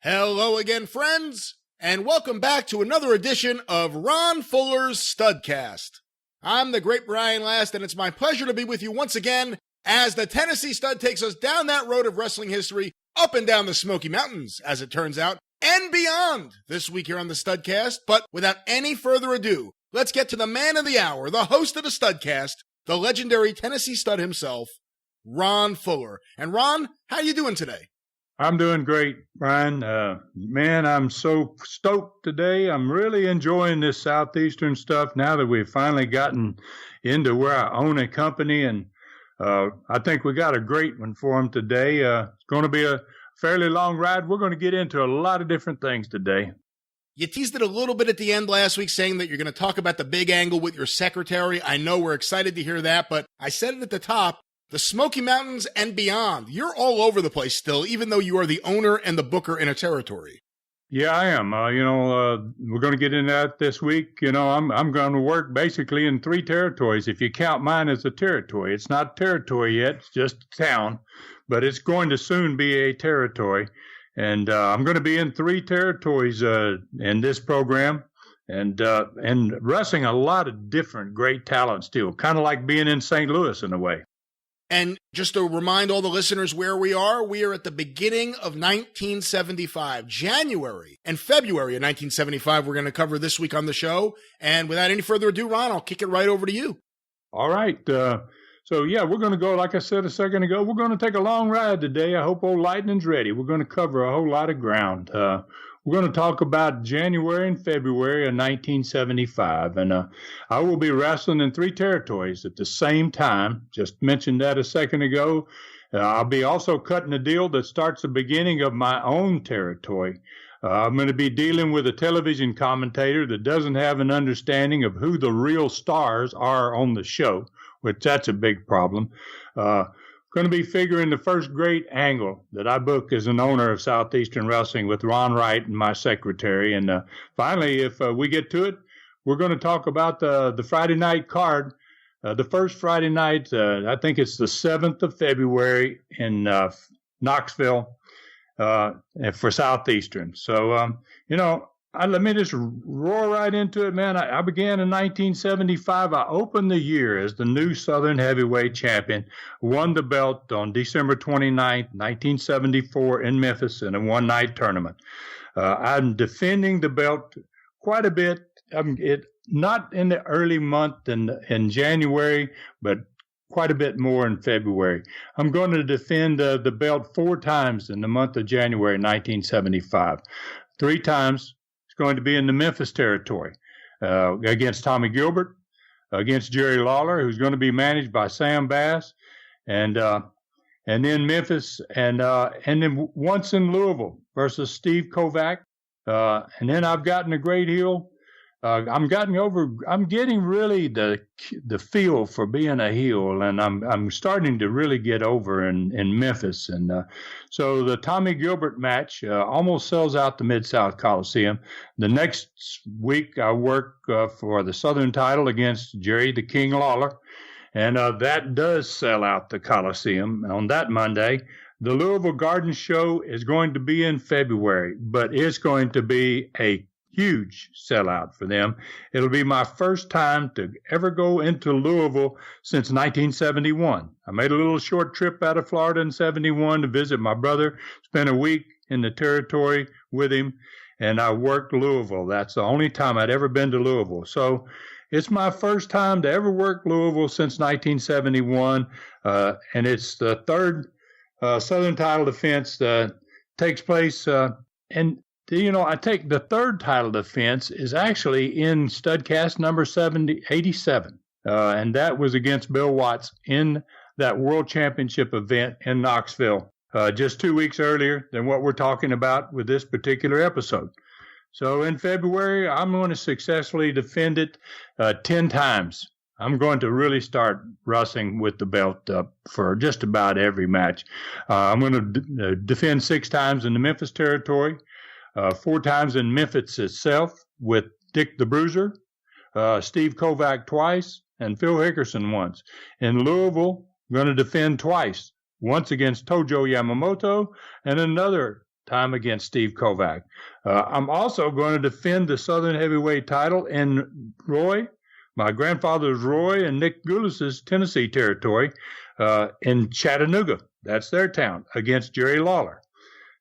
Hello again, friends, and welcome back to another edition of Ron Fuller's Studcast. I'm the great Brian Last, and it's my pleasure to be with you once again as the Tennessee Stud takes us down that road of wrestling history, up and down the Smoky Mountains, as it turns out, and beyond this week here on the Studcast. But without any further ado, let's get to the man of the hour, the host of the Studcast, the legendary Tennessee Stud himself, Ron Fuller. And Ron, how you doing today? I'm doing great, Brian. Man, I'm so stoked today. I'm really enjoying this Southeastern stuff now that we've finally gotten into where I own a company, and I think we got a great one for them today. It's going to be a fairly long ride. We're going to get into a lot of different things today. You teased it a little bit at the end last week, saying that you're going to talk about the big angle with your secretary. I know we're excited to hear that, but I said it at the top. The Smoky Mountains and beyond. You're all over the place still, even though you are the owner and the booker in a territory. Yeah, I am. We're going to get into that this week. I'm going to work basically in 3 territories. If you count mine as a territory, it's not territory yet. It's just a town, but it's going to soon be a territory. And I'm going to be in 3 territories in this program, and wrestling a lot of different great talent still, kind of like being in St. Louis in a way. And just to remind all the listeners where we are at the beginning of 1975, January and February of 1975. We're going to cover this week on the show. And without any further ado, Ron, I'll kick it right over to you. All right. We're going to go, like I said a second ago, we're going to take a long ride today. I hope old Lightning's ready. We're going to cover a whole lot of ground. We're going to talk about January and February of 1975, and I will be wrestling in 3 territories at the same time. Just mentioned that a second ago. I'll be also cutting a deal that starts the beginning of my own territory. I'm going to be dealing with a television commentator that doesn't have an understanding of who the real stars are on the show, which that's a big problem. Going to be figuring the first great angle that I book as an owner of Southeastern Wrestling with Ron Wright and my secretary. And finally, if we get to it, we're going to talk about the Friday night card. The first Friday night, I think it's the 7th of February in Knoxville for Southeastern. So, let me just roar right into it, man. I began in 1975. I opened the year as the new Southern Heavyweight Champion, won the belt on December 29th, 1974 in Memphis in a one-night tournament. I'm defending the belt quite a bit. Not in the early month in January, but quite a bit more in February. I'm going to defend the belt 4 times in the month of January 1975. 3 times. Going to be in the Memphis territory against Tommy Gilbert, against Jerry Lawler, who's going to be managed by Sam Bass, and then Memphis, and then once in Louisville versus Steve Kovac, and then I've gotten a great heel. I'm getting really the feel for being a heel, and I'm starting to really get over in Memphis, and so the Tommy Gilbert match almost sells out the Mid-South Coliseum. The next week I work for the Southern title against Jerry the King Lawler, and that does sell out the Coliseum on that Monday. The Louisville Garden Show is going to be in February, but it's going to be a huge sellout for them. It'll be my first time to ever go into Louisville since 1971. I made a little short trip out of Florida in 71 to visit my brother, spent a week in the territory with him, and I worked Louisville. That's the only time I'd ever been to Louisville. So it's my first time to ever work Louisville since 1971, and it's the 3rd Southern title defense that takes place I take the 3rd title defense is actually in Studcast number 87, and that was against Bill Watts in that World Championship event in Knoxville, just 2 weeks earlier than what we're talking about with this particular episode. So in February, I'm going to successfully defend it 10 times. I'm going to really start wrestling with the belt for just about every match. I'm going to defend 6 times in the Memphis territory. 4 times in Memphis itself with Dick the Bruiser, Steve Kovac twice, and Phil Hickerson once. In Louisville, I'm going to defend twice, once against Tojo Yamamoto and another time against Steve Kovac. I'm also going to defend the Southern Heavyweight title in Roy, my grandfather's Roy and Nick Goulas's Tennessee territory, in Chattanooga. That's their town, against Jerry Lawler.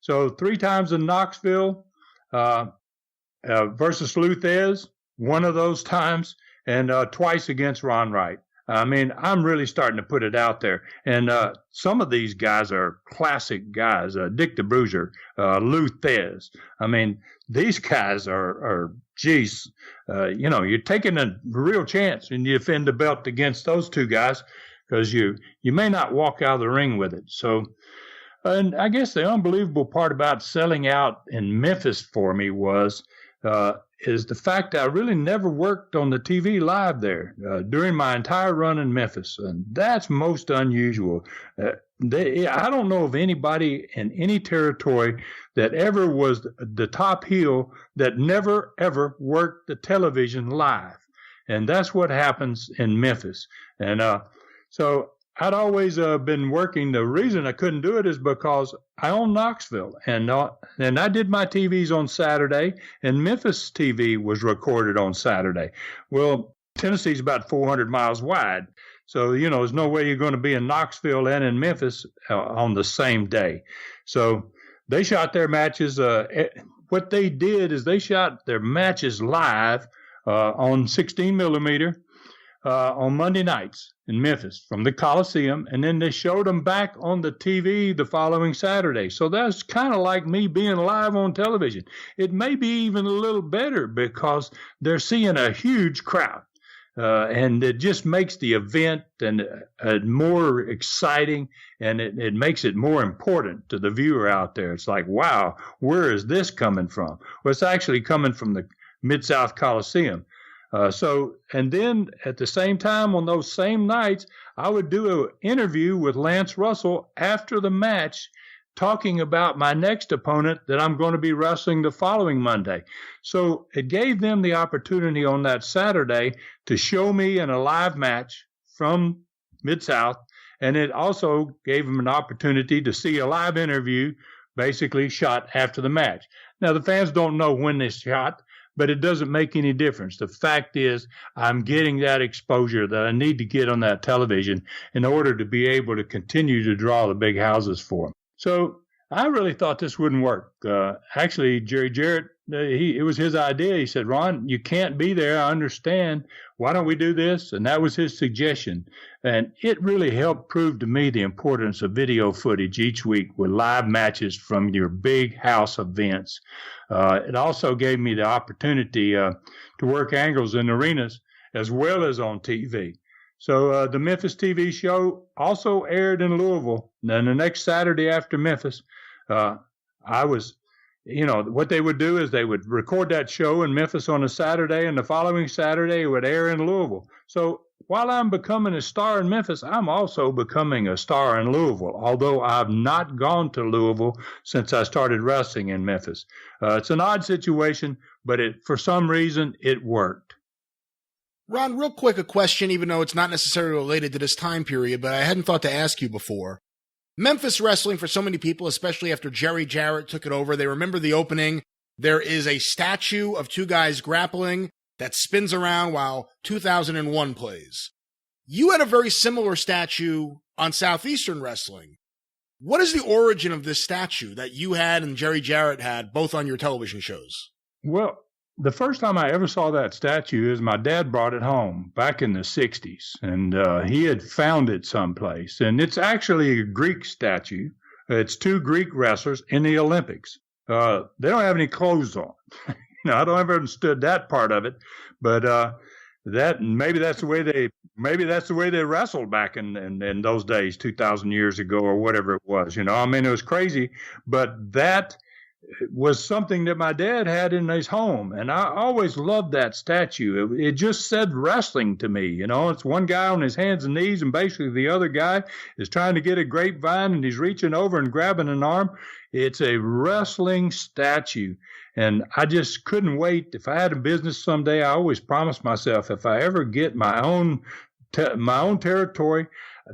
So 3 times in Knoxville versus Luthez, one of those times, and twice against Ron Wright. I mean, I'm really starting to put it out there. And some of these guys are classic guys. Dick DeBruger, Luthez. I mean, these guys are geez, you're taking a real chance when you defend the belt against those 2 guys, because you may not walk out of the ring with it. So, and I guess the unbelievable part about selling out in Memphis for me is the fact that I really never worked on the TV live there during my entire run in Memphis. And that's most unusual. I don't know of anybody in any territory that ever was the top heel that never, ever worked the television live. And that's what happens in Memphis. And so I'd always been working. The reason I couldn't do it is because I own Knoxville, and I did my TVs on Saturday, and Memphis TV was recorded on Saturday. Well, Tennessee's about 400 miles wide, so there's no way you're going to be in Knoxville and in Memphis on the same day. So they shot their matches. What they did is they shot their matches live on 16 millimeter. On Monday nights in Memphis from the Coliseum, and then they showed them back on the TV the following Saturday. So that's kind of like me being live on television. It may be even a little better because they're seeing a huge crowd, and it just makes the event more exciting, and it makes it more important to the viewer out there. It's like, wow, where is this coming from? Well, it's actually coming from the Mid-South Coliseum. And then at the same time on those same nights, I would do an interview with Lance Russell after the match, talking about my next opponent that I'm going to be wrestling the following Monday. So it gave them the opportunity on that Saturday to show me in a live match from Mid-South, and it also gave them an opportunity to see a live interview basically shot after the match. Now, the fans don't know when this shot, but it doesn't make any difference. The fact is, I'm getting that exposure that I need to get on that television in order to be able to continue to draw the big houses for them. So I really thought this wouldn't work. Actually, Jarrett, it was his idea. He said, Ron, you can't be there. I understand. Why don't we do this? And that was his suggestion. And it really helped prove to me the importance of video footage each week with live matches from your big house events. It also gave me the opportunity to work angles in arenas as well as on TV. So the Memphis TV show also aired in Louisville. And the next Saturday after Memphis, I was, what they would do is they would record that show in Memphis on a Saturday, and the following Saturday it would air in Louisville. So while I'm becoming a star in Memphis, I'm also becoming a star in Louisville, although I've not gone to Louisville since I started wrestling in Memphis. It's an odd situation, but for some reason, it worked. Ron, real quick, a question, even though it's not necessarily related to this time period, but I hadn't thought to ask you before. Memphis wrestling, for so many people, especially after Jerry Jarrett took it over, they remember the opening. There is a statue of 2 guys grappling that spins around while 2001 plays. You had a very similar statue on Southeastern wrestling. What is the origin of this statue that you had and Jerry Jarrett had both on your television shows? Well, the first time I ever saw that statue is my dad brought it home back in the 60s, and he had found it someplace. And it's actually a Greek statue. It's 2 Greek wrestlers in the Olympics. They don't have any clothes on. I don't ever understood that part of it, but maybe that's the way they wrestled back in those days, 2,000 years ago or whatever it was. It was crazy, but that was something that my dad had in his home, and I always loved that statue. It just said wrestling to me. It's one guy on his hands and knees, and basically the other guy is trying to get a grapevine, and he's reaching over and grabbing an arm. It's a wrestling statue, and I just couldn't wait. If I had a business someday, I always promised myself if I ever get my own my own territory.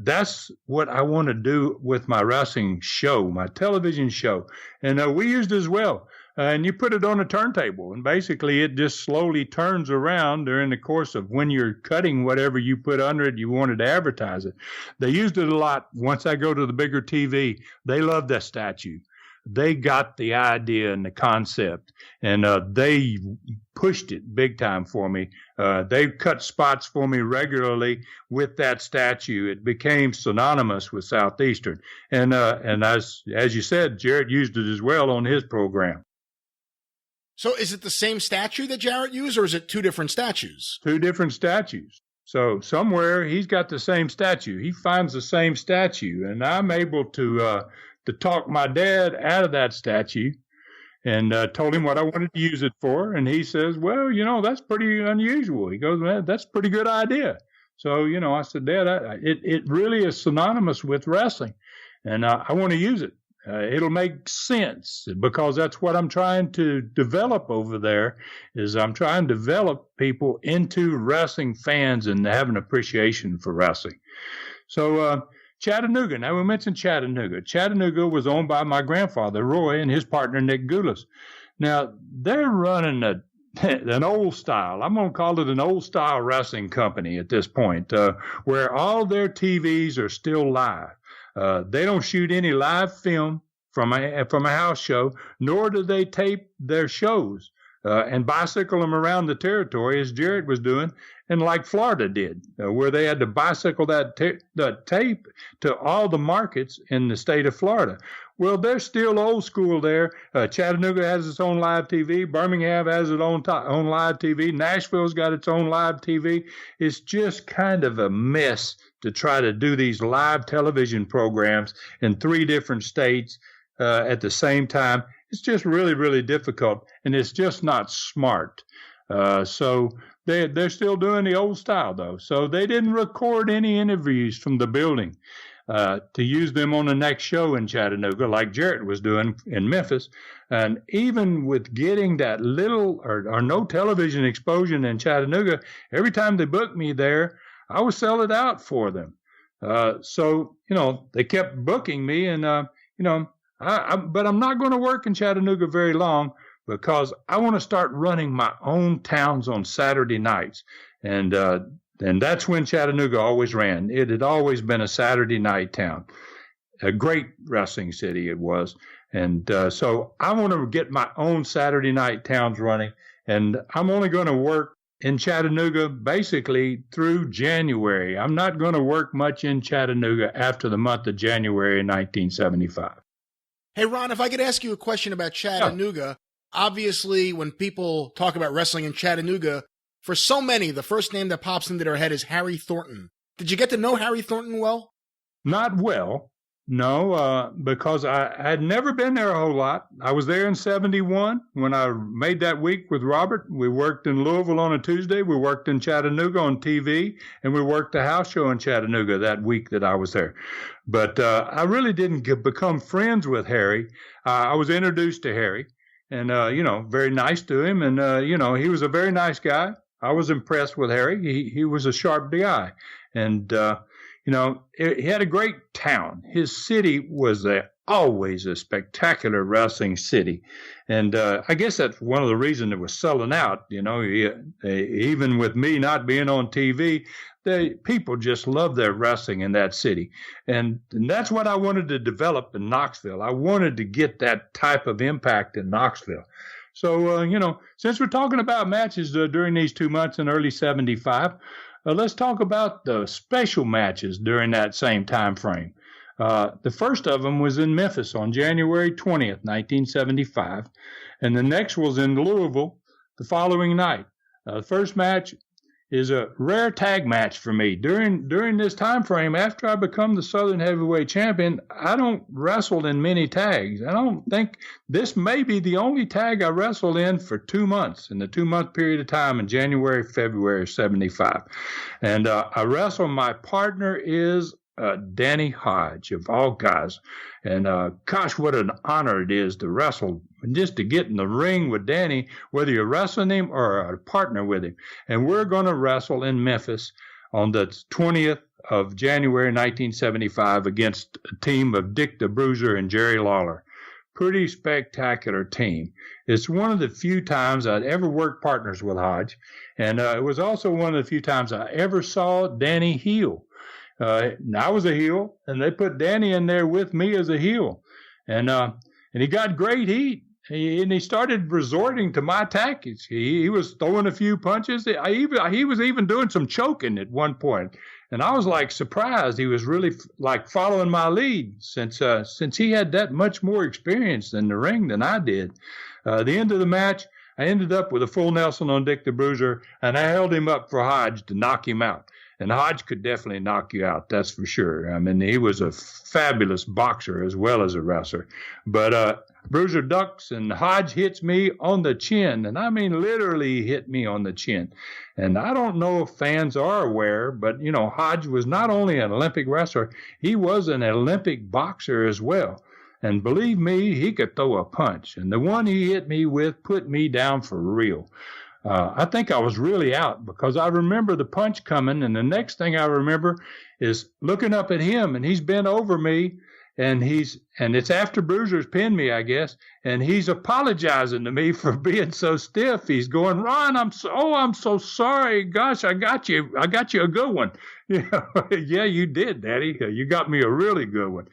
That's what I want to do with my wrestling show, my television show. And we used it as well. And you put it on a turntable, and basically it just slowly turns around during the course of when you're cutting whatever you put under it, you wanted to advertise it. They used it a lot. Once I go to the bigger TV, they love that statue. They got the idea and the concept, and they pushed it big time for me. They cut spots for me regularly with that statue. It became synonymous with Southeastern. And as you said, Jarrett used it as well on his program. So is it the same statue that Jarrett used, or is it two different statues? Two different statues. So somewhere he's got the same statue. He finds the same statue, and I'm able to talk my dad out of that statue and told him what I wanted to use it for. And he says, well, that's pretty unusual. He goes, man, that's a pretty good idea. So, I said, Dad, it really is synonymous with wrestling, and I want to use it. It'll make sense because that's what I'm trying to develop over there is I'm trying to develop people into wrestling fans and have an appreciation for wrestling. So Chattanooga, now we mentioned Chattanooga. Chattanooga was owned by my grandfather, Roy, and his partner, Nick Goulas. Now, they're running an old style. I'm going to call it an old style wrestling company at this point, where all their TVs are still live. They don't shoot any live film from a house show, nor do they tape their shows and bicycle them around the territory as Jarrett was doing, and like Florida did, where they had to bicycle that tape to all the markets in the state of Florida. Well, they're still old school there. Chattanooga has its own live TV. Birmingham has its own live TV. Nashville's got its own live TV. It's just kind of a mess to try to do these live television programs in 3 different states at the same time. It's just really, really difficult, and it's just not smart. So they're still doing the old style, though. So they didn't record any interviews from the building to use them on the next show in Chattanooga, like Jarrett was doing in Memphis. And even with getting that little or no television exposure in Chattanooga, every time they booked me there, I would sell it out for them. So, they kept booking me, and, but I'm not going to work in Chattanooga very long because I want to start running my own towns on Saturday nights. And that's when Chattanooga always ran. It had always been a Saturday night town, a great wrestling city it was. And so I want to get my own Saturday night towns running, and I'm only going to work in Chattanooga basically through January. I'm not going to work much in Chattanooga after the month of January 1975. Hey, Ron, if I could ask you a question about Chattanooga. Obviously, when people talk about wrestling in Chattanooga, for so many, the first name that pops into their head is Harry Thornton. Did you get to know Harry Thornton well? Not well. No, because I had never been there a whole lot. I was there in 71 when I made that week with Robert. We worked in Louisville on a Tuesday. We worked in Chattanooga on TV, and we worked a house show in Chattanooga that week that I was there. But I really didn't become friends with Harry. I was introduced to Harry, and, very nice to him. And, he was a very nice guy. I was impressed with Harry. He was a sharp guy. And, he had a great town. His city was always a spectacular wrestling city. And I guess that's one of the reasons it was selling out. Even with me not being on TV, people just love their wrestling in that city. And that's what I wanted to develop in Knoxville. I wanted to get that type of impact in Knoxville. So, since we're talking about matches during these 2 months in early 75, let's talk about the special matches during that same time frame. The first of them was in Memphis on January 20th, 1975, and the next was in Louisville the following night. The first match is a rare tag match for me. During this time frame, after I become the Southern Heavyweight Champion, I don't wrestle in many tags. I don't think this may be the only tag I wrestled in for 2 months, in the 2-month period of time in January, February of 75. And I wrestle, my partner is Danny Hodge, of all guys. And gosh, what an honor it is to wrestle, just to get in the ring with Danny, whether you're wrestling him or a partner with him. And we're going to wrestle in Memphis on the 20th of January 1975 against a team of Dick the Bruiser and Jerry Lawler. Pretty spectacular team. It's one of the few times I'd ever worked partners with Hodge, and it was also one of the few times I ever saw Danny heel. I was a heel, and they put Danny in there with me as a heel, and he got great heat. He started resorting to my tactics. He was throwing a few punches. He was even doing some choking at one point. And I was like surprised. He was really like following my lead since he had that much more experience in the ring than I did. The end of the match, I ended up with a full Nelson on Dick the Bruiser, and I held him up for Hodge to knock him out. And Hodge could definitely knock you out, that's for sure. I mean, he was a fabulous boxer as well as a wrestler. But Bruiser ducks, and Hodge hits me on the chin, and I mean literally hit me on the chin. And I don't know if fans are aware, but, you know, Hodge was not only an Olympic wrestler, he was an Olympic boxer as well. And believe me, he could throw a punch. And the one he hit me with put me down for real. I think I was really out because I remember the punch coming, and the next thing I remember is looking up at him, and he's bent over me, and it's after Bruiser's pinned me, I guess, and he's apologizing to me for being so stiff. He's going, "Ron, I'm so sorry. Gosh, I got you a good one." Yeah, you did, Daddy. You got me a really good one.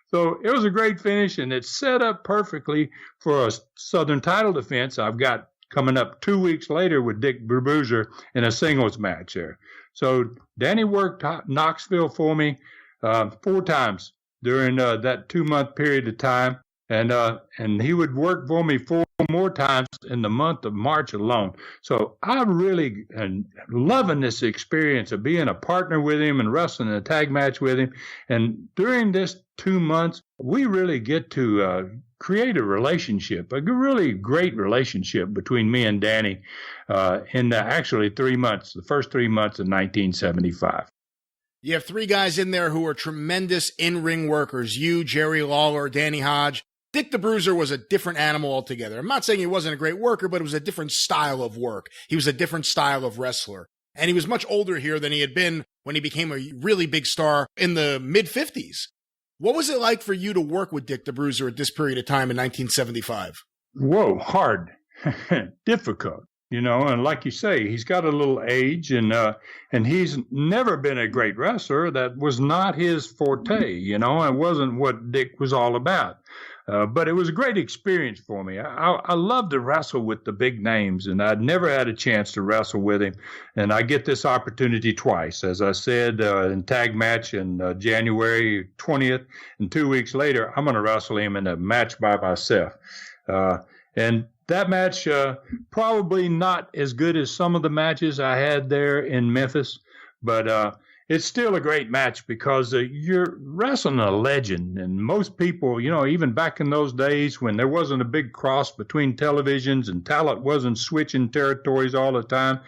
So it was a great finish, and it's set up perfectly for a Southern title defense I've got coming up 2 weeks later with Dick Bruiser in a singles match there. So Danny worked Knoxville for me 4 times during that 2-month period of time, and he would work for me 4 more times in the month of March alone. So I really am loving this experience of being a partner with him and wrestling a tag match with him. And during this 2 months, we really get to create a relationship, a really great relationship between me and Danny in actually 3 months, the first 3 months of 1975. You have 3 guys in there who are tremendous in-ring workers. You, Jerry Lawler, Danny Hodge. Dick the Bruiser was a different animal altogether. I'm not saying he wasn't a great worker, but it was a different style of work. He was a different style of wrestler. And he was much older here than he had been when he became a really big star in the mid-50s. What was it like for you to work with Dick the Bruiser at this period of time in 1975? Whoa, hard, difficult, you know, and like you say, he's got a little age, and he's never been a great wrestler. That was not his forte, you know, it wasn't what Dick was all about. But it was a great experience for me. I love to wrestle with the big names, and I'd never had a chance to wrestle with him. And I get this opportunity twice, as I said, in tag match in January 20th. And 2 weeks later, I'm going to wrestle him in a match by myself. And that match, probably not as good as some of the matches I had there in Memphis, but it's still a great match because you're wrestling a legend. And most people, you know, even back in those days when there wasn't a big cross between televisions and talent wasn't switching territories all the time,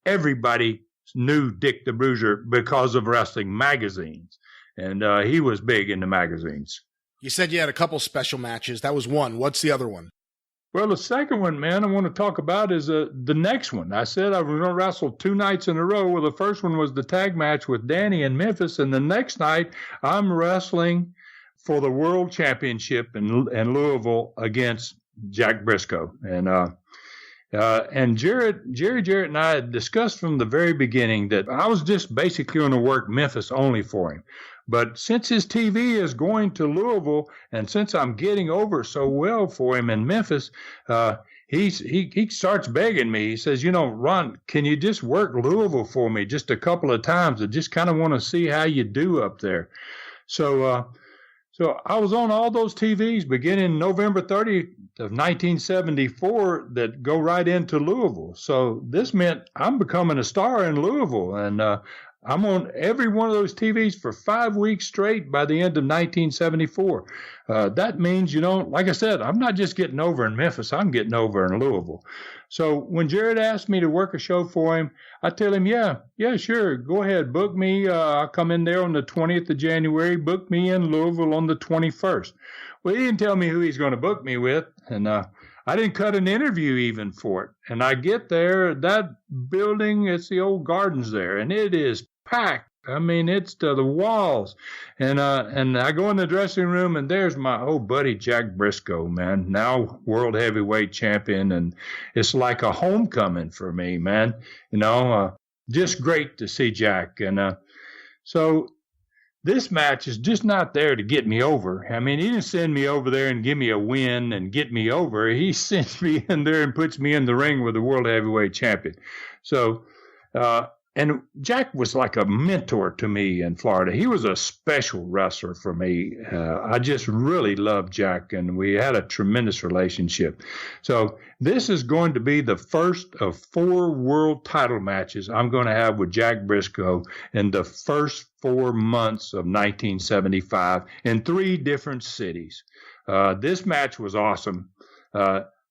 everybody knew Dick the Bruiser because of wrestling magazines. And he was big in the magazines. You said you had a couple special matches. That was one. What's the other one? Well, the second one, man, I want to talk about is the next one. I said I was going to wrestle 2 nights in a row. Well, the first one was the tag match with Danny in Memphis, and the next night I'm wrestling for the World Championship in Louisville against Jack Briscoe. And Jarrett and I had discussed from the very beginning that I was just basically going to work Memphis only for him. But since his TV is going to Louisville, and since I'm getting over so well for him in Memphis, he starts begging me. He says, you know, Ron, can you just work Louisville for me just a couple of times? I just kind of want to see how you do up there. So I was on all those TVs beginning November 30th of 1974 that go right into Louisville. So this meant I'm becoming a star in Louisville, and I'm on every one of those TVs for 5 weeks straight by the end of 1974. That means, you know, like I said, I'm not just getting over in Memphis, I'm getting over in Louisville. So when Jarrett asked me to work a show for him, I tell him, yeah, sure, go ahead, book me. I'll come in there on the 20th of January, book me in Louisville on the 21st. Well, he didn't tell me who he's going to book me with, and I didn't cut an interview even for it. And I get there, that building, it's the old gardens there, and it is packed. I mean, it's to the walls. And I go in the dressing room, and there's my old buddy Jack Briscoe, man, now world heavyweight champion. And it's like a homecoming for me, man. Just great to see Jack. And so this match is just not there to get me over. I mean, he didn't send me over there and give me a win and get me over. He sends me in there and puts me in the ring with the world heavyweight champion. So, and Jack was like a mentor to me in Florida. He was a special wrestler for me. I just really loved Jack, and we had a tremendous relationship. So this is going to be the first of 4 world title matches I'm going to have with Jack Briscoe in the first 4 months of 1975 in 3 different cities. This match was awesome.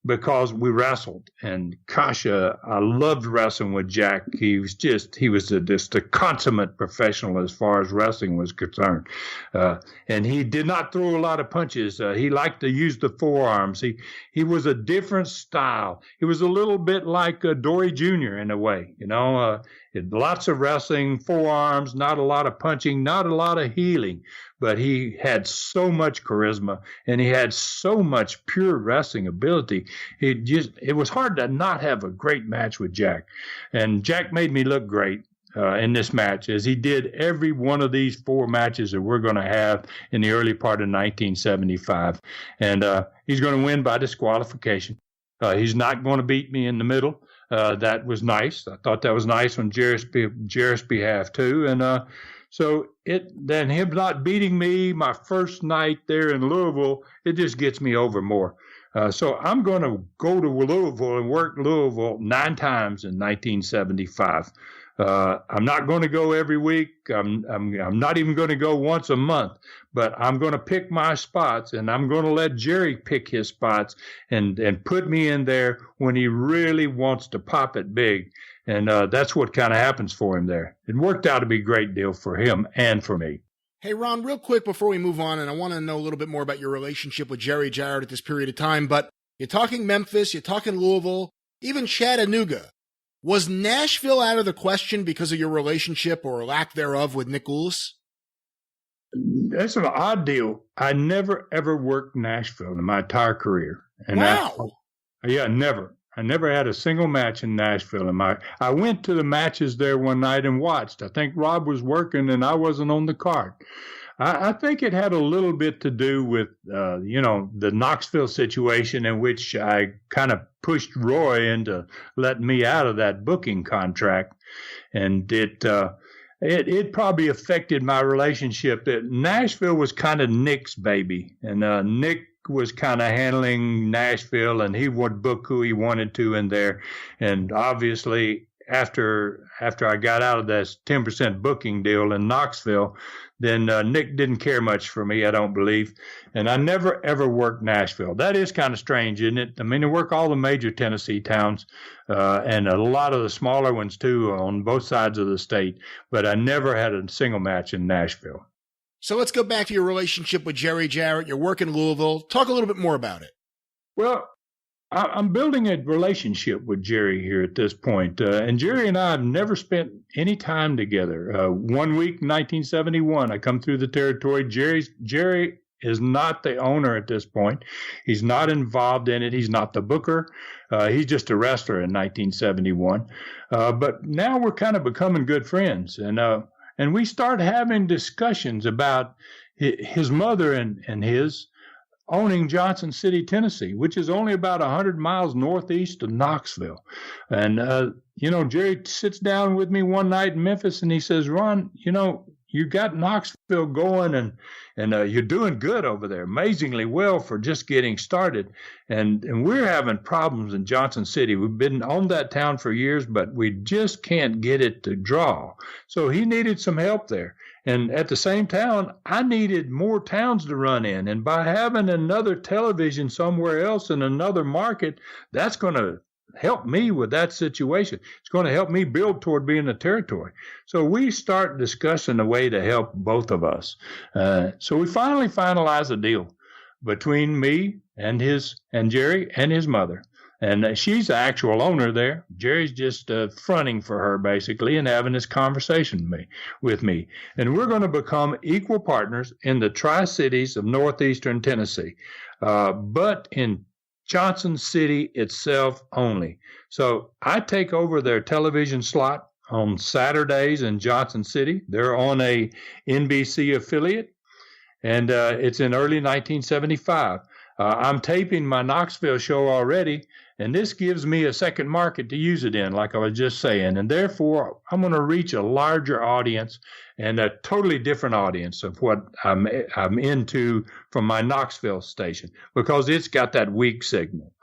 Because we wrestled, and gosh, I loved wrestling with Jack. He was just a consummate professional as far as wrestling was concerned. And he did not throw a lot of punches. He liked to use the forearms. He was a different style. He was a little bit like Dory Jr. in a way, lots of wrestling, forearms, not a lot of punching, not a lot of healing. But he had so much charisma, and he had so much pure wrestling ability. It was hard to not have a great match with Jack. And Jack made me look great in this match, as he did every one of these 4 matches that we're going to have in the early part of 1975. And he's going to win by disqualification. He's not going to beat me in the middle. That was nice. I thought that was nice on Jarrett's behalf, too. And so then him not beating me my first night there in Louisville, it just gets me over more. So I'm going to go to Louisville and work Louisville 9 times in 1975. I'm not going to go every week. I'm not even going to go once a month, but I'm going to pick my spots, and I'm going to let Jerry pick his spots and put me in there when he really wants to pop it big. And that's what kind of happens for him there. It worked out to be a great deal for him and for me. Hey, Ron, real quick before we move on, and I want to know a little bit more about your relationship with Jerry Jarrett at this period of time, but you're talking Memphis, you're talking Louisville, even Chattanooga. Was Nashville out of the question because of your relationship or lack thereof with Nick Goulas? That's an odd deal. I never, ever worked Nashville in my entire career. And wow. Never. I never had a single match in Nashville. I went to the matches there one night and watched. I think Rob was working and I wasn't on the card. I think it had a little bit to do with, the Knoxville situation, in which I kind of pushed Roy into letting me out of that booking contract. And it probably affected my relationship. That Nashville was kind of Nick's baby, and Nick was kind of handling Nashville, and he would book who he wanted to in there. And obviously, after I got out of that 10% booking deal in Knoxville, then Nick didn't care much for me, I don't believe. And I never, ever worked Nashville. That is kind of strange, isn't it? I mean, I work all the major Tennessee towns and a lot of the smaller ones, too, on both sides of the state. But I never had a single match in Nashville. So let's go back to your relationship with Jerry Jarrett. You're working Louisville. Talk a little bit more about it. Well, I'm building a relationship with Jerry here at this point. And Jerry and I have never spent any time together. 1 week, 1971, I come through the territory. Jerry is not the owner at this point. He's not involved in it. He's not the booker. He's just a wrestler in 1971. But now we're kind of becoming good friends. And we start having discussions about his mother and his owning Johnson City, Tennessee, which is only about 100 miles northeast of Knoxville. And, Jerry sits down with me one night in Memphis and he says, Ron, you got Knoxville going and you're doing good over there, amazingly well for just getting started. And we're having problems in Johnson City. We've been on that town for years, but we just can't get it to draw. So he needed some help there. And at the same time, I needed more towns to run in. And by having another television somewhere else in another market, that's going to help me with that situation. It's going to help me build toward being a territory. So we start discussing a way to help both of us. So we finally finalize a deal between me and Jerry and his mother. And she's the actual owner there. Jerry's just fronting for her, basically, and having this conversation with me. And we're going to become equal partners in the Tri-Cities of Northeastern Tennessee, but in Johnson City itself only. So I take over their television slot on Saturdays in Johnson City. They're on a NBC affiliate, and it's in early 1975. I'm taping my Knoxville show already, and this gives me a second market to use it in, like I was just saying. And therefore, I'm going to reach a larger audience and a totally different audience of what I'm into from my Knoxville station, because it's got that weak signal.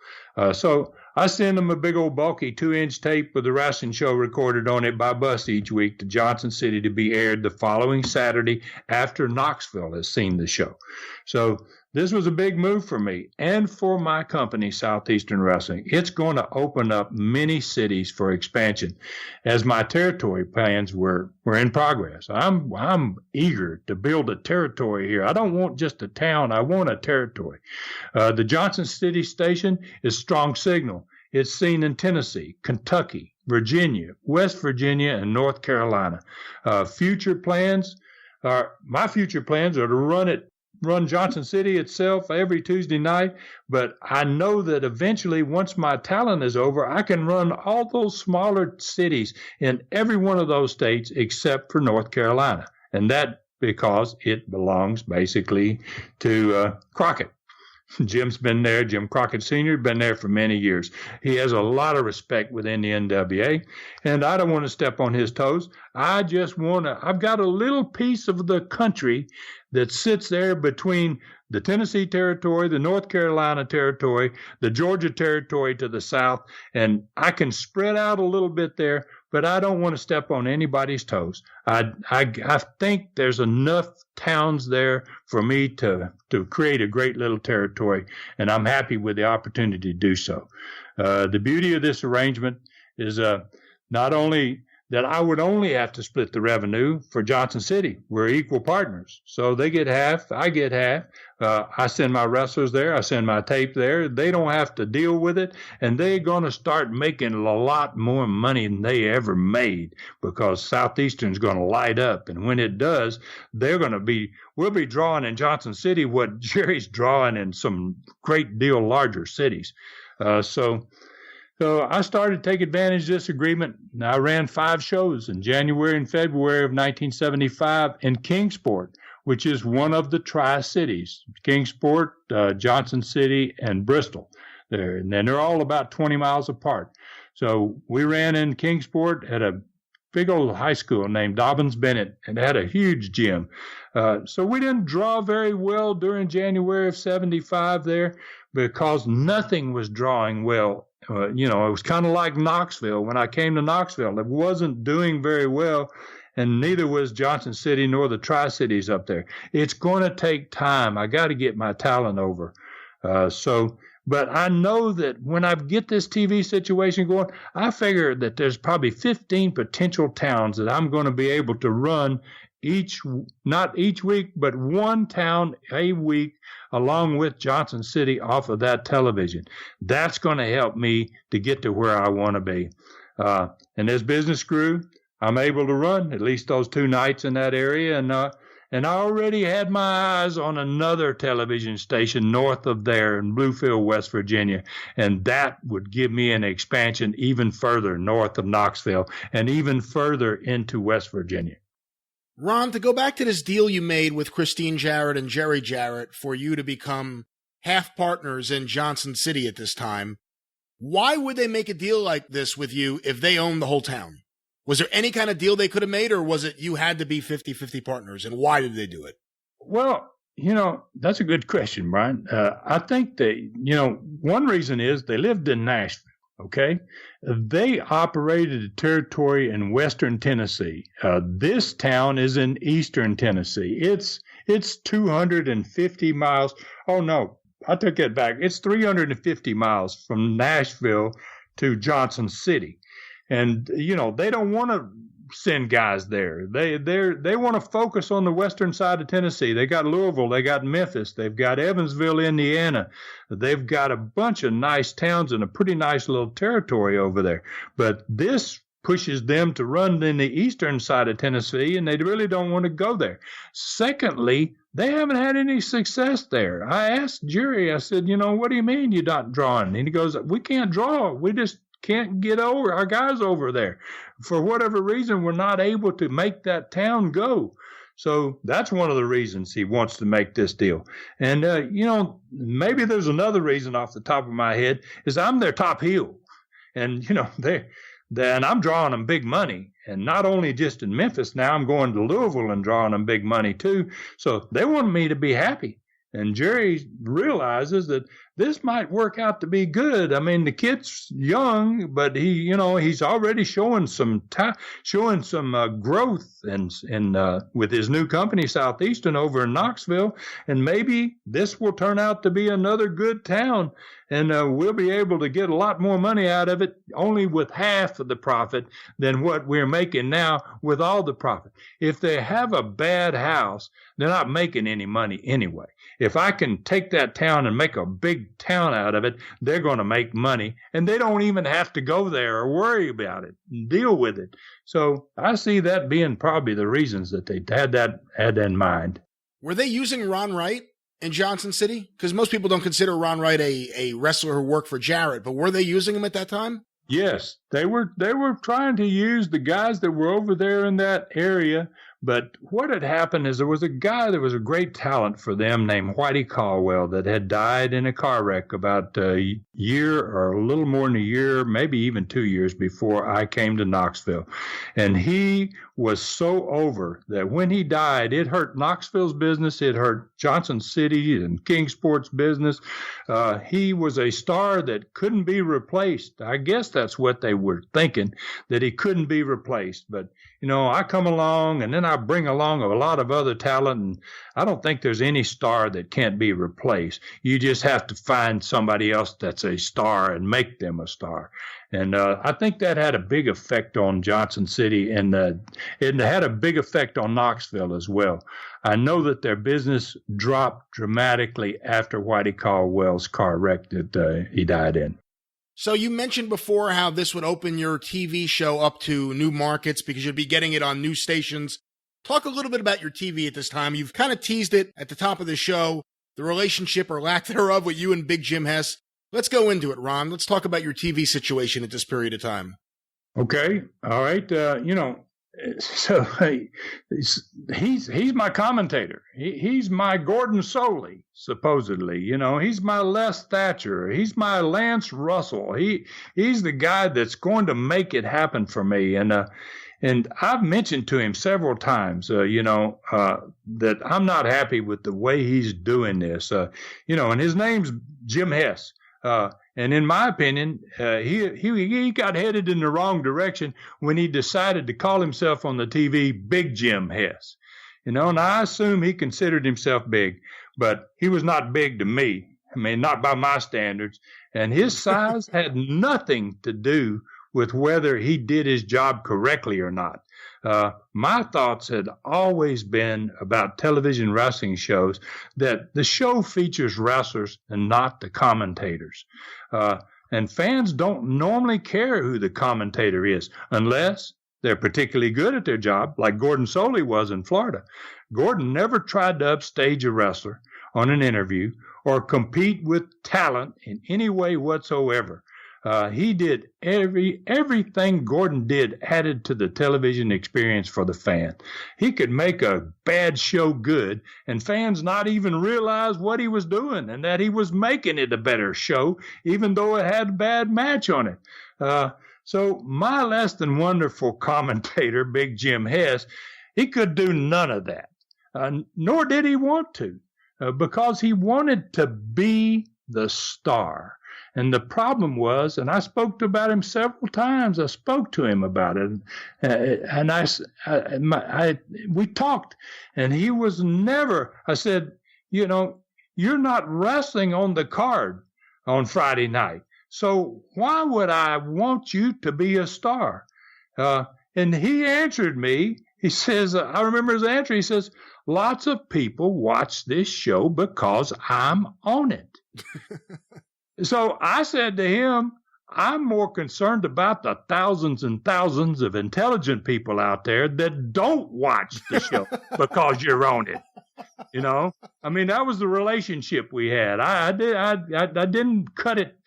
So I send them a big old bulky 2-inch tape with the wrestling show recorded on it by bus each week to Johnson City to be aired the following Saturday after Knoxville has seen the show. So this was a big move for me and for my company, Southeastern Wrestling. It's going to open up many cities for expansion as my territory plans were in progress. I'm eager to build a territory here. I don't want just a town. I want a territory. The Johnson City station is strong signal. It's seen in Tennessee, Kentucky, Virginia, West Virginia, and North Carolina. My future plans are to run Johnson City itself every Tuesday night, but I know that eventually, once my talent is over, I can run all those smaller cities in every one of those states except for North Carolina, and that because it belongs basically to Crockett. Jim's been there. Jim Crockett Sr. been there for many years. He has a lot of respect within the NWA, and I don't want to step on his toes. I've got a little piece of the country that sits there between the Tennessee territory, the North Carolina territory, the Georgia territory to the south, and I can spread out a little bit there, but I don't want to step on anybody's toes. I think there's enough towns there for me to create a great little territory, and I'm happy with the opportunity to do so. The beauty of this arrangement is not only that I would only have to split the revenue for Johnson City. We're equal partners. So they get half, I get half. I send my wrestlers there. I send my tape there. They don't have to deal with it. And they're going to start making a lot more money than they ever made, because Southeastern's going to light up. And when it does, we'll be drawing in Johnson City what Jerry's drawing in some great deal larger cities. So I started to take advantage of this agreement. I ran 5 shows in January and February of 1975 in Kingsport, which is one of the Tri-Cities, Kingsport, Johnson City, and Bristol. And they're all about 20 miles apart. So we ran in Kingsport at a big old high school named Dobbins Bennett, and it had a huge gym. So we didn't draw very well during January of 75 there, because nothing was drawing well. It was kind of like Knoxville. When I came to Knoxville, it wasn't doing very well, and neither was Johnson City nor the Tri-Cities up there. It's going to take time. I got to get my talent over. But I know that when I get this TV situation going, I figure that there's probably 15 potential towns that I'm going to be able to run not each week, but one town a week, along with Johnson City off of that television. That's going to help me to get to where I want to be. And as business grew, I'm able to run at least those 2 nights in that area. And I already had my eyes on another television station north of there in Bluefield, West Virginia. And that would give me an expansion even further north of Knoxville and even further into West Virginia. Ron, to go back to this deal you made with Christine Jarrett and Jerry Jarrett for you to become half partners in Johnson City at this time, why would they make a deal like this with you if they owned the whole town? Was there any kind of deal they could have made, or was it you had to be 50-50 partners, and why did they do it? Well, that's a good question, Brian. I think that, one reason is they lived in Nashville. Okay, they operated a territory in western Tennessee. This town is in eastern Tennessee. It's 250 miles. Oh no, I took that back. It's 350 miles from Nashville to Johnson City, and they don't want to send guys there. They want to focus on the western side of Tennessee. They got Louisville, they got Memphis, they've got Evansville, Indiana. They've got a bunch of nice towns and a pretty nice little territory over there. But this pushes them to run in the eastern side of Tennessee, and they really don't want to go there. Secondly, they haven't had any success there. I asked Jerry, I said, what do you mean you're not drawing? And he goes, we can't draw. We just can't get our guys over there. For whatever reason, we're not able to make that town go. So that's one of the reasons he wants to make this deal. And, maybe there's another reason off the top of my head is I'm their top heel. And, then I'm drawing them big money. And not only just in Memphis, now I'm going to Louisville and drawing them big money too. So they want me to be happy. And Jerry realizes that this might work out to be good. I mean, the kid's young, but he's already showing some growth and with his new company, Southeastern, over in Knoxville. And maybe this will turn out to be another good town. And we'll be able to get a lot more money out of it, only with half of the profit than what we're making now with all the profit. If they have a bad house, they're not making any money anyway. If I can take that town and make a big town out of it, they're going to make money, and they don't even have to go there or worry about it and deal with it. So I see that being probably the reasons that they had in mind. Were they using Ron Wright in Johnson City? Because most people don't consider Ron Wright a wrestler who worked for Jarrett, but were they using him at that time? Yes, they were trying to use the guys that were over there in that area. But what had happened is there was a guy that was a great talent for them named Whitey Caldwell that had died in a car wreck about a year or a little more than a year, maybe even 2 years before I came to Knoxville. And he was so over that when he died, it hurt Knoxville's business. It hurt Johnson City and Kingsport's business. He was a star that couldn't be replaced. I guess that's what they were thinking, that he couldn't be replaced. But, I come along and then I bring along a lot of other talent, and I don't think there's any star that can't be replaced. You just have to find somebody else that's a star and make them a star. And I think that had a big effect on Johnson City, and it had a big effect on Knoxville as well. I know that their business dropped dramatically after Whitey Caldwell's car wreck that he died in. So you mentioned before how this would open your TV show up to new markets because you'd be getting it on new stations. Talk a little bit about your TV at this time. You've kind of teased it at the top of the show, the relationship or lack thereof with you and Big Jim Hess. Let's go into it, Ron. Let's talk about your TV situation at this period of time. Okay. All right. So he's my commentator. He's my Gordon Soley, supposedly. He's my Les Thatcher. He's my Lance Russell. He's the guy that's going to make it happen for me. And I've mentioned to him several times, that I'm not happy with the way he's doing this. And his name's Jim Hess. And in my opinion, he got headed in the wrong direction when he decided to call himself on the TV Big Jim Hess. And I assume he considered himself big, but he was not big to me. I mean, not by my standards. And his size had nothing to do with whether he did his job correctly or not. My thoughts had always been about television wrestling shows that the show features wrestlers and not the commentators. And fans don't normally care who the commentator is unless they're particularly good at their job, like Gordon Soley was in Florida. Gordon never tried to upstage a wrestler on an interview or compete with talent in any way whatsoever. He did everything Gordon did added to the television experience for the fan. He could make a bad show good and fans not even realize what he was doing and that he was making it a better show, even though it had a bad match on it. So my less than wonderful commentator, Big Jim Hess, he could do none of that, nor did he want to, because he wanted to be the star. And the problem was, and I spoke about him several times. I spoke to him about it, and we talked, and he was never. I said, you're not wrestling on the card on Friday night, so why would I want you to be a star? And he answered me. He says, I remember his answer. He says, lots of people watch this show because I'm on it. So I said to him, I'm more concerned about the thousands and thousands of intelligent people out there that don't watch the show because you're on it. You know, I mean, that was the relationship we had. I didn't cut it.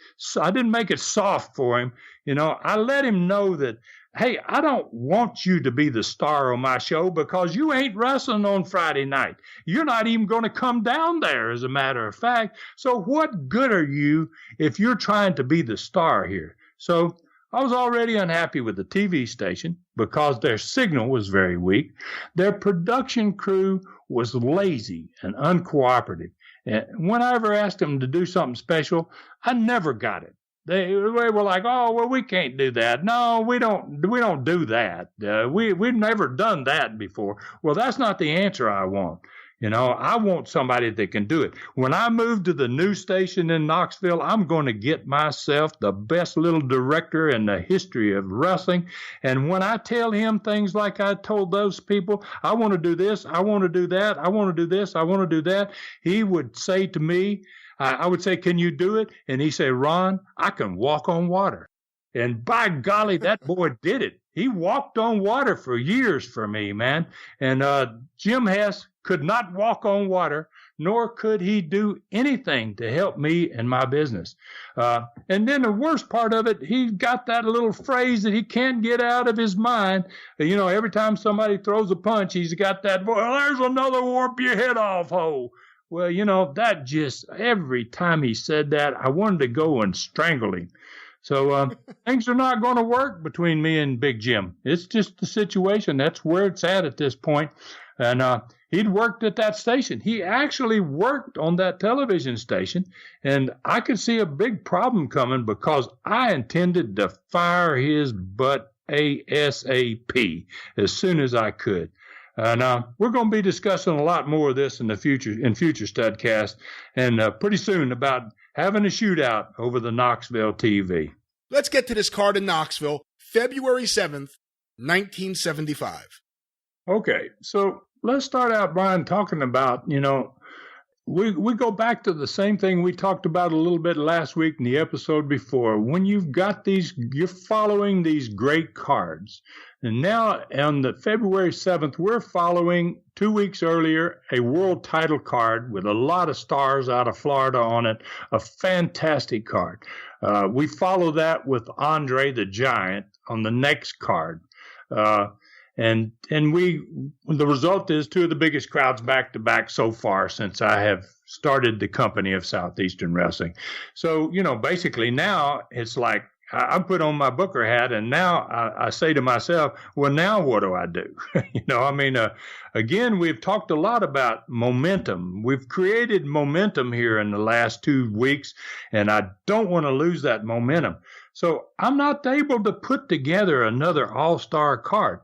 I didn't make it soft for him. You know, I let him know that, hey, I don't want you to be the star on my show because you ain't wrestling on Friday night. You're not even going to come down there, as a matter of fact. So what good are you if you're trying to be the star here? So I was already unhappy with the TV station because their signal was very weak. Their production crew was lazy and uncooperative. And whenever I asked them to do something special, I never got it. They were like, oh, well, we can't do that. No, we don't do that. We've never done that before. Well, that's not the answer I want. You know, I want somebody that can do it. When I move to the new station in Knoxville, I'm going to get myself the best little director in the history of wrestling. And when I tell him things like I told those people, I want to do this, I want to do that, I want to do this, I want to do that, he would say to me, I would say, can you do it? And he said, Ron, I can walk on water. And by golly, that boy did it. He walked on water for years for me, man. And Jim Hess could not walk on water, nor could he do anything to help me in my business. And then the worst part of it, he got that little phrase that he can't get out of his mind. You know, every time somebody throws a punch, he's got that, well, there's another warp your head off, ho. Well, you know, that just, every time he said that, I wanted to go and strangle him. So things are not going to work between me and Big Jim. It's just the situation. That's where it's at this point. And he'd worked at that station. He actually worked on that television station. And I could see a big problem coming because I intended to fire his butt ASAP as soon as I could. Now, we're going to be discussing a lot more of this in the future Studcast, and pretty soon about having a shootout over the Knoxville TV. Let's get to this card in Knoxville, February 7th, 1975. Okay, so let's start out, Brian, talking about, you know, we go back to the same thing we talked about a little bit last week in the episode before. When you've got these, you're following these great cards. And now on the February 7th, we're following 2 weeks earlier a world title card with a lot of stars out of Florida on it, a fantastic card. We follow that with Andre the Giant on the next card. And the result is two of the biggest crowds back to back so far since I have started the company of Southeastern Wrestling. So, you know, basically now it's like I put on my Booker hat and now I say to myself, well, now what do I do? You know, I mean, again, we've talked a lot about momentum. We've created momentum here in the last 2 weeks, and I don't want to lose that momentum. So I'm not able to put together another all-star card.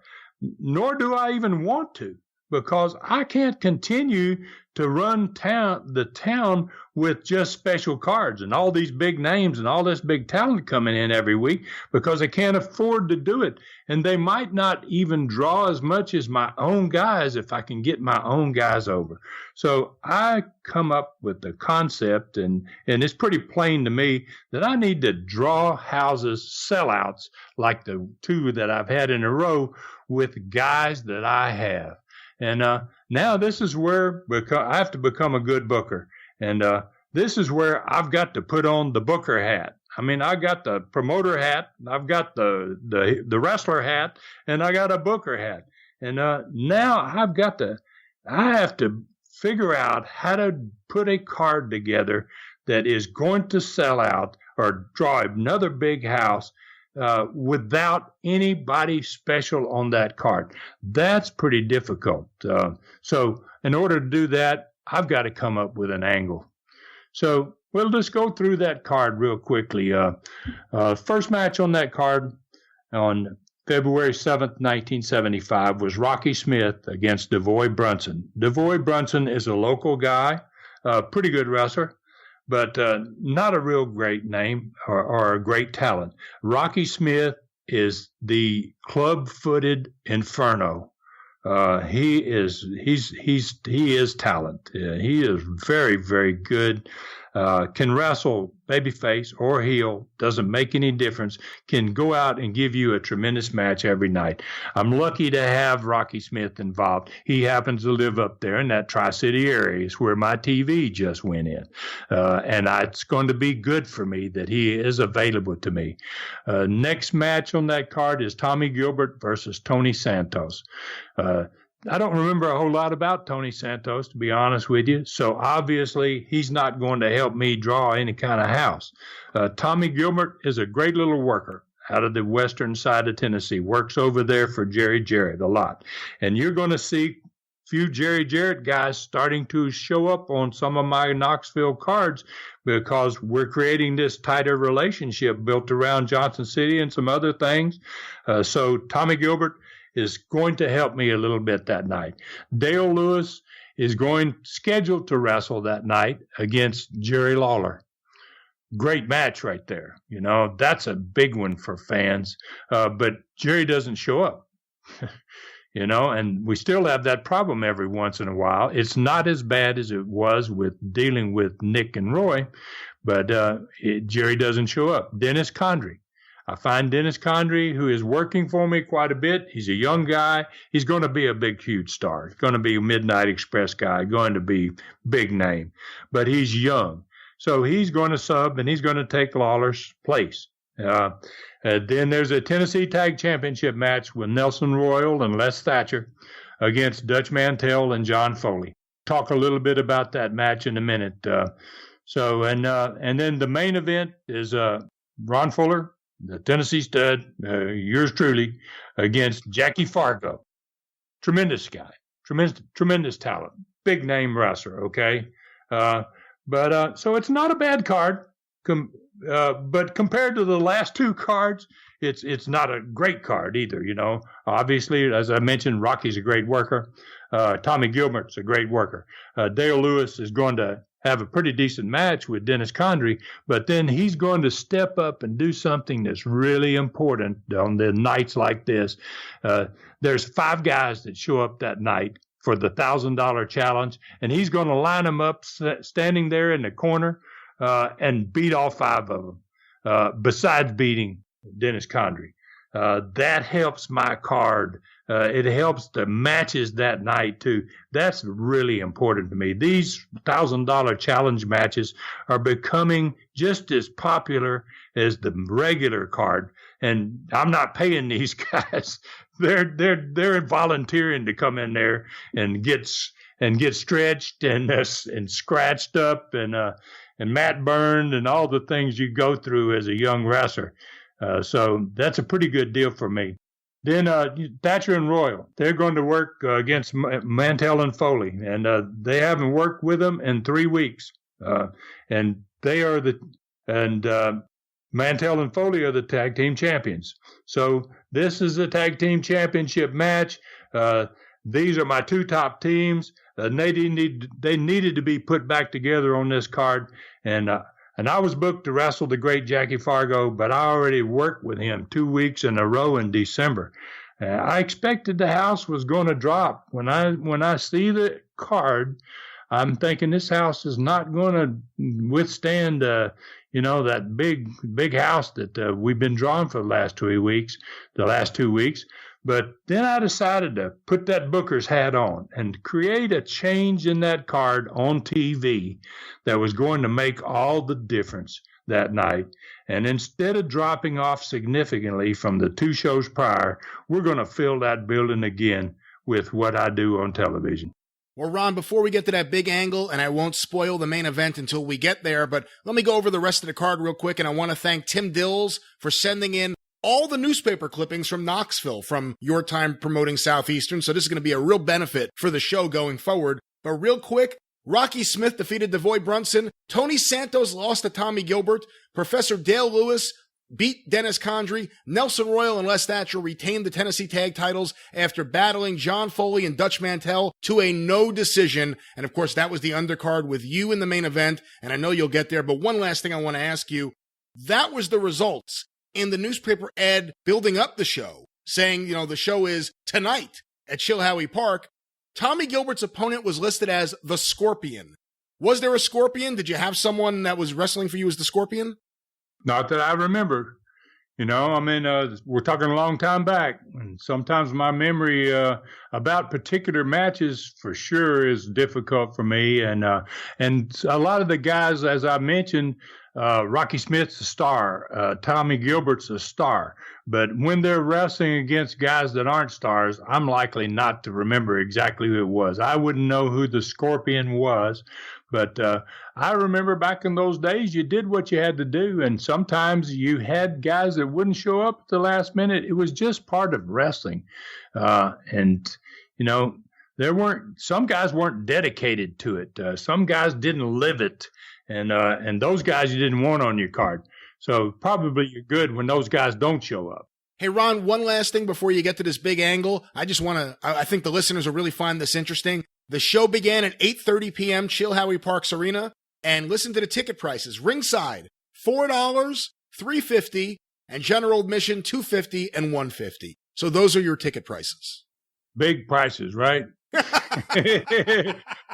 Nor do I even want to, because I can't continue to run the town with just special cards and all these big names and all this big talent coming in every week, because I can't afford to do it. And they might not even draw as much as my own guys if I can get my own guys over. So I come up with the concept, and it's pretty plain to me that I need to draw houses, sellouts, like the two that I've had in a row, with guys that I have. And now this is where I have to become a good booker. And this is where I've got to put on the booker hat. I mean, I got the promoter hat, I've got the wrestler hat, and I got a booker hat. And now I have to figure out how to put a card together that is going to sell out or draw another big house without anybody special on that card. That's pretty difficult. So in order to do that, I've got to come up with an angle. So we'll just go through that card real quickly. First match on that card on February 7th, 1975 was Rocky Smith against Devoy Brunson. Devoy Brunson is a local guy, a pretty good wrestler, but not a real great name or a great talent. Rocky Smith is the club-footed Inferno. He is talent. He is very, very good. Can wrestle babyface or heel, doesn't make any difference, can go out and give you a tremendous match every night. I'm lucky to have Rocky Smith involved. He happens to live up there in that Tri-City area, is where my TV just went in. And it's going to be good for me that he is available to me. Next match on that card is Tommy Gilbert versus Tony Santos. I don't remember a whole lot about Tony Santos, to be honest with you. So obviously he's not going to help me draw any kind of house. Tommy Gilbert is a great little worker out of the western side of Tennessee, works over there for Jerry Jarrett a lot. And you're going to see a few Jerry Jarrett guys starting to show up on some of my Knoxville cards because we're creating this tighter relationship built around Johnson City and some other things. So Tommy Gilbert is going to help me a little bit that night. Dale Lewis is scheduled to wrestle that night against Jerry Lawler. Great match right there. You know, that's a big one for fans. But Jerry doesn't show up. You know, and we still have that problem every once in a while. It's not as bad as it was with dealing with Nick and Roy, but Jerry doesn't show up. Dennis Condrey. I find Dennis Condrey, who is working for me quite a bit. He's a young guy. He's going to be a big, huge star. He's going to be a Midnight Express guy, going to be big name. But he's young. So he's going to sub, and he's going to take Lawler's place. Then there's a Tennessee Tag Championship match with Nelson Royal and Les Thatcher against Dutch Mantell and John Foley. Talk a little bit about that match in a minute. And then the main event is Ron Fuller, the Tennessee stud, yours truly, against Jackie Fargo. Tremendous guy, tremendous talent, big name wrestler, okay? So it's not a bad card, but compared to the last two cards, it's not a great card either, you know. Obviously, as I mentioned, Rocky's a great worker. Tommy Gilbert's a great worker. Dale Lewis is going to have a pretty decent match with Dennis Condrey, but then he's going to step up and do something that's really important on the nights like this. There's 5 guys that show up that night for the $1,000 challenge, and he's going to line them up standing there in the corner and beat all 5 of them, besides beating Dennis Condrey. That helps my card. It helps the matches that night, too. That's really important to me. These $1,000 challenge matches are becoming just as popular as the regular card. And I'm not paying these guys. They're volunteering to come in there and get stretched and scratched up and mat burned and all the things you go through as a young wrestler. So that's a pretty good deal for me. Then Thatcher and Royal, they're going to work against Mantell and Foley, and they haven't worked with them in 3 weeks. And Mantell and Foley are the tag team champions. So this is a tag team championship match. These are my 2 top teams. They needed to be put back together on this card, and I was booked to wrestle the great Jackie Fargo, but I already worked with him 2 weeks in a row in December. I expected the house was going to drop. When I see the card, I'm thinking this house is not going to withstand, that big house that we've been drawing for the last 2 weeks. But then I decided to put that booker's hat on and create a change in that card on TV that was going to make all the difference that night. And instead of dropping off significantly from the 2 shows prior, we're going to fill that building again with what I do on television. Well, Ron, before we get to that big angle, and I won't spoil the main event until we get there, but let me go over the rest of the card real quick, and I want to thank Tim Dills for sending in all the newspaper clippings from Knoxville from your time promoting Southeastern. So this is going to be a real benefit for the show going forward. But real quick, Rocky Smith defeated Devoy Brunson. Tony Santos lost to Tommy Gilbert. Professor Dale Lewis beat Dennis Condrey. Nelson Royal and Les Thatcher retained the Tennessee tag titles after battling John Foley and Dutch Mantell to a no decision. And of course, that was the undercard with you in the main event. And I know you'll get there. But one last thing I want to ask you. That was the results. in the newspaper ad building up the show, saying, the show is tonight at Chilhowie Park. Tommy Gilbert's opponent was listed as the Scorpion. Was there a Scorpion? Did you have someone that was wrestling for you as the Scorpion? Not that I remember. We're talking a long time back, and sometimes my memory about particular matches for sure is difficult for me. And a lot of the guys, as I mentioned, Rocky Smith's a star, Tommy Gilbert's a star. But when they're wrestling against guys that aren't stars, I'm likely not to remember exactly who it was. I wouldn't know who the Scorpion was. But I remember back in those days, you did what you had to do. And sometimes you had guys that wouldn't show up at the last minute. It was just part of wrestling. Some guys weren't dedicated to it. Some guys didn't live it. And those guys you didn't want on your card. So probably you're good when those guys don't show up. Hey, Ron, one last thing before you get to this big angle. I think the listeners will really find this interesting. The show began at 8:30 p.m. Chilhowie Park's Arena, and listen to the ticket prices. Ringside, $4, $3.50, and general admission, $2.50 and $1.50. So those are your ticket prices. Big prices, right?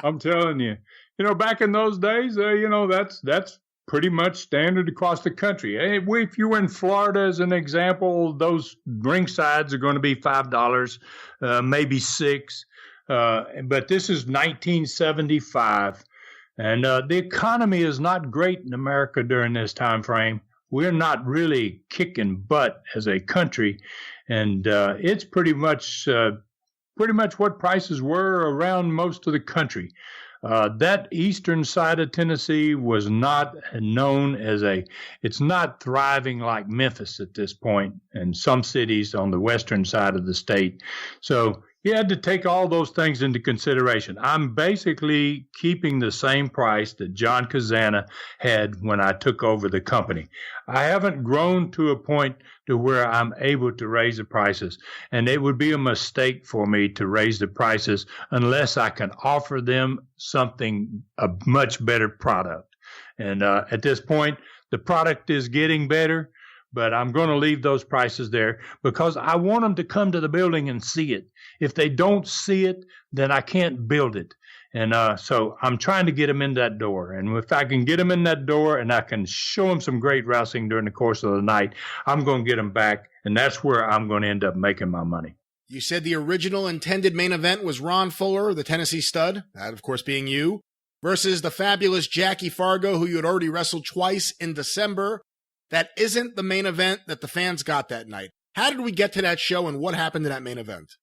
I'm telling you. Back in those days, that's pretty much standard across the country. Hey, if you were in Florida, as an example, those ringsides are going to be $5, maybe $6. But this is 1975, and the economy is not great in America during this time frame. We're not really kicking butt as a country, and it's pretty much what prices were around most of the country. That eastern side of Tennessee was not known as it's not thriving like Memphis at this point, and some cities on the western side of the state. So you had to take all those things into consideration. I'm basically keeping the same price that John Kazana had when I took over the company. I haven't grown to a point to where I'm able to raise the prices, and it would be a mistake for me to raise the prices unless I can offer them a much better product. And at this point, the product is getting better, but I'm going to leave those prices there because I want them to come to the building and see it. If they don't see it, then I can't build it. And so I'm trying to get them in that door. And if I can get them in that door and I can show them some great wrestling during the course of the night, I'm going to get them back. And that's where I'm going to end up making my money. You said the original intended main event was Ron Fuller, the Tennessee Stud, that of course being you, versus the fabulous Jackie Fargo, who you had already wrestled twice in December. That isn't the main event that the fans got that night. How did we get to that show, and what happened in that main event?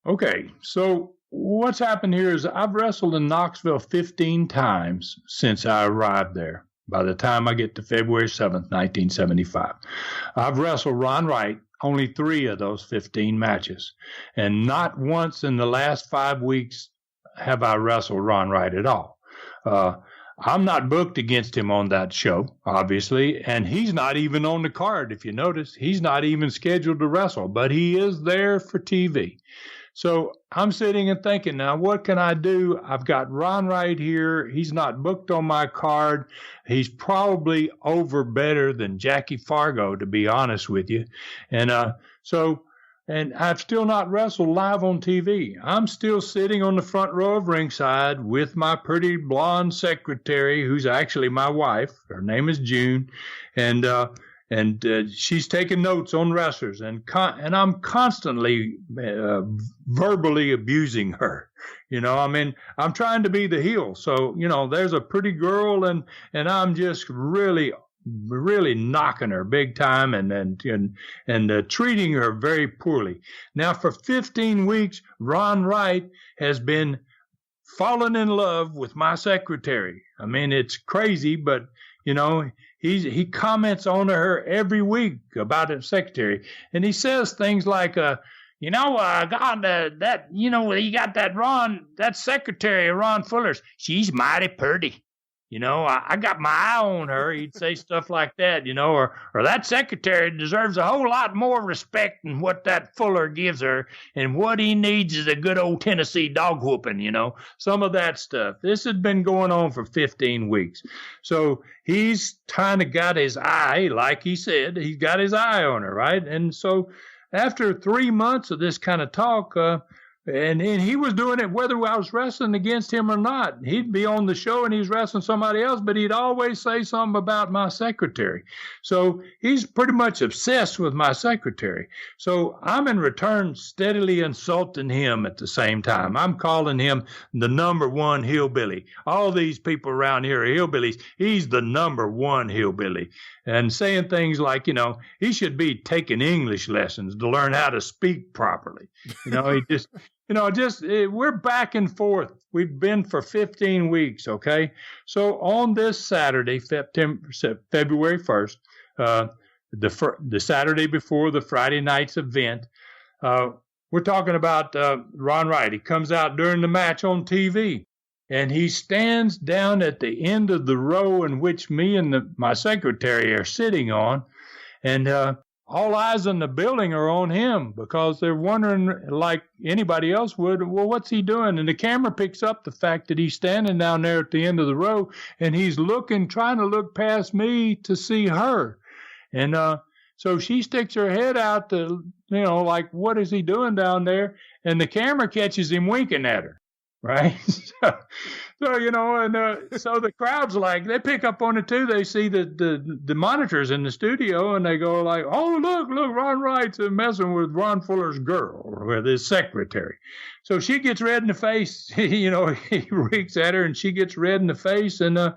Okay, so what's happened here is I've wrestled in Knoxville 15 times since I arrived there. By the time I get to February 7th, 1975, I've wrestled Ron Wright only 3 of those 15 matches. And not once in the last 5 weeks have I wrestled Ron Wright at all. I'm not booked against him on that show, obviously, and he's not even on the card. If you notice, he's not even scheduled to wrestle, but he is there for TV. So I'm sitting and thinking, now what can I do? I've got Ron right here. He's not booked on my card. He's probably over better than Jackie Fargo, to be honest with you. And And I've still not wrestled live on TV. I'm still sitting on the front row of ringside with my pretty blonde secretary, who's actually my wife. Her name is June. And she's taking notes on wrestlers. And I'm constantly verbally abusing her. You know, I mean, I'm trying to be the heel. So, you know, there's a pretty girl and I'm just really knocking her big time and treating her very poorly. Now, for 15 weeks, Ron Wright has been falling in love with my secretary. I mean, it's crazy, but, you know, he comments on her every week about his secretary. And he says things like, God, you got that secretary, Ron Fuller's, she's mighty pretty. I got my eye on her. He'd say stuff like that, or that secretary deserves a whole lot more respect than what that Fuller gives her. And what he needs is a good old Tennessee dog whooping, some of that stuff. This had been going on for 15 weeks. So he's kind of got his eye, like he said, he's got his eye on her, right? And so after 3 months of this kind of talk, and he was doing it whether I was wrestling against him or not. He'd be on the show and he's wrestling somebody else, but he'd always say something about my secretary. So he's pretty much obsessed with my secretary. So I'm in return steadily insulting him at the same time. I'm calling him the number one hillbilly. All these people around here are hillbillies. He's the number one hillbilly. And saying things like, he should be taking English lessons to learn how to speak properly. He just... we're back and forth. We've been for 15 weeks, okay? So on this Saturday, February 1st, the Saturday before the Friday night's event, we're talking about Ron Wright. He comes out during the match on TV, and he stands down at the end of the row in which me and my secretary are sitting on, and all eyes in the building are on him because they're wondering, like anybody else would, well, what's he doing? And the camera picks up the fact that he's standing down there at the end of the row, and he's trying to look past me to see her. And so she sticks her head out to, like, what is he doing down there? And the camera catches him winking at her, right? So so the crowd's like, they pick up on it too. They see the monitors in the studio, and they go like, oh, look, Ron Wright's messing with Ron Fuller's girl, or with his secretary. So she gets red in the face. He reeks at her, and she gets red in the face. And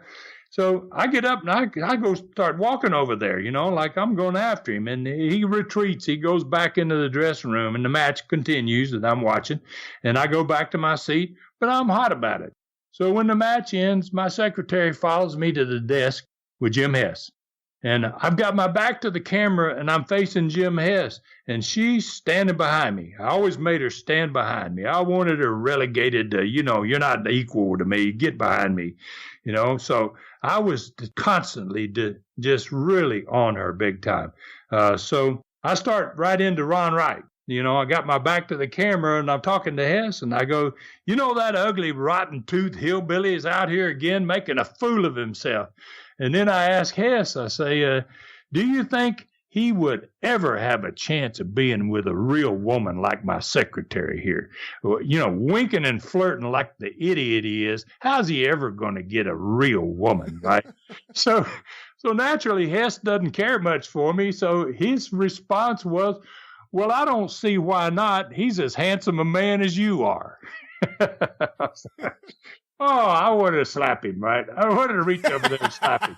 so I get up and I go start walking over there, like I'm going after him. And he retreats. He goes back into the dressing room, and the match continues that I'm watching. And I go back to my seat, but I'm hot about it. So when the match ends, my secretary follows me to the desk with Jim Hess. And I've got my back to the camera, and I'm facing Jim Hess, and she's standing behind me. I always made her stand behind me. I wanted her relegated to, you're not equal to me. Get behind me, So I was constantly just really on her big time. So I start right into Ron Wright. I got my back to the camera, and I'm talking to Hess, and I go, that ugly, rotten-toothed hillbilly is out here again making a fool of himself. And then I ask Hess, I say, do you think he would ever have a chance of being with a real woman like my secretary here? Winking and flirting like the idiot he is. How's he ever going to get a real woman, right? So naturally, Hess doesn't care much for me, so his response was, well, I don't see why not. He's as handsome a man as you are. I wanted to slap him, right? I wanted to reach over there and slap him.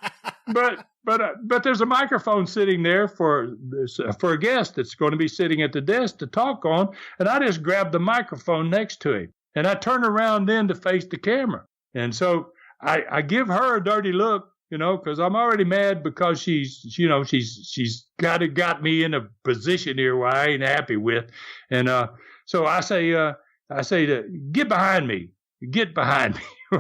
But there's a microphone sitting there for a guest that's going to be sitting at the desk to talk on, and I just grabbed the microphone next to him, and I turn around then to face the camera. And so I give her a dirty look, because I'm already mad because she's got me in a position here where I ain't happy with. And so I say get behind me,